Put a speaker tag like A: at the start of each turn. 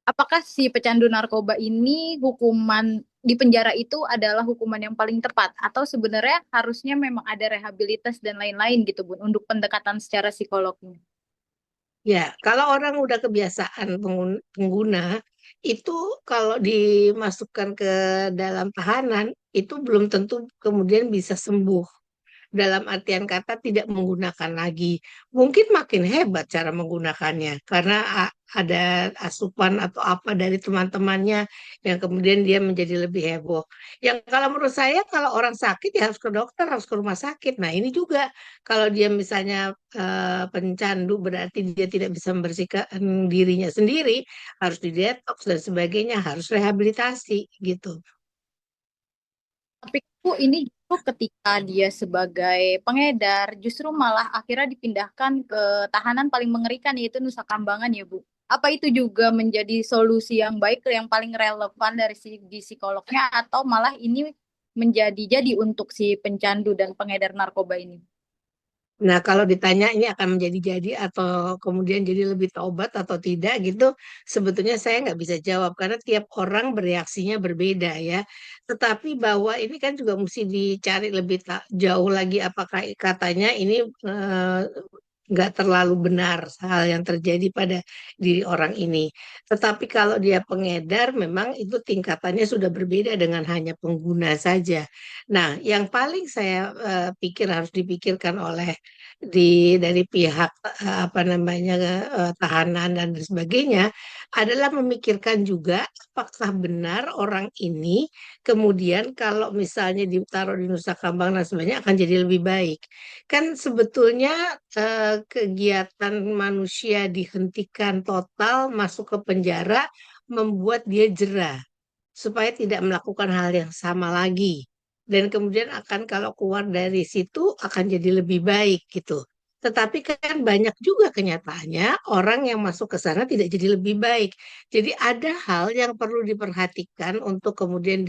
A: Apakah si pecandu narkoba ini hukuman di penjara itu adalah hukuman yang paling tepat atau sebenarnya harusnya memang ada rehabilitas dan lain-lain gitu Bun untuk pendekatan secara psikolognya?
B: Ya, kalau orang udah kebiasaan pengguna, itu kalau dimasukkan ke dalam tahanan, itu belum tentu kemudian bisa sembuh. Dalam artian kata tidak menggunakan lagi. Mungkin makin hebat cara menggunakannya karena ada asupan atau apa dari teman-temannya yang kemudian dia menjadi lebih heboh. Yang kalau menurut saya kalau orang sakit ya harus ke dokter, harus ke rumah sakit. Nah, ini juga kalau dia misalnya pencandu berarti dia tidak bisa membersihkan dirinya sendiri, harus didetoks dan sebagainya, harus rehabilitasi gitu.
A: Tapi kok ini justru ketika dia sebagai pengedar, justru malah akhirnya dipindahkan ke tahanan paling mengerikan yaitu Nusa Kambangan ya Bu. Apa itu juga menjadi solusi yang baik yang paling relevan dari segi psikolognya atau malah ini menjadi untuk si pencandu dan pengedar narkoba ini?
B: Nah, kalau ditanya ini akan menjadi-jadi atau kemudian jadi lebih taubat atau tidak gitu, sebetulnya saya nggak bisa jawab karena tiap orang bereaksinya berbeda ya. Tetapi bahwa ini kan juga mesti dicari lebih jauh lagi apakah katanya ini eh, nggak terlalu benar hal yang terjadi pada diri orang ini. Tetapi kalau dia pengedar, memang itu tingkatannya sudah berbeda dengan hanya pengguna saja. Nah, yang paling saya pikir harus dipikirkan oleh dari pihak apa namanya tahanan dan sebagainya adalah memikirkan juga apakah benar orang ini kemudian kalau misalnya ditaruh di Nusa Kambangan dan sebagainya akan jadi lebih baik. Kan sebetulnya kegiatan manusia dihentikan total masuk ke penjara membuat dia jera supaya tidak melakukan hal yang sama lagi. Dan kemudian akan kalau keluar dari situ akan jadi lebih baik gitu. Tetapi kan banyak juga kenyataannya orang yang masuk ke sana tidak jadi lebih baik. Jadi ada hal yang perlu diperhatikan untuk kemudian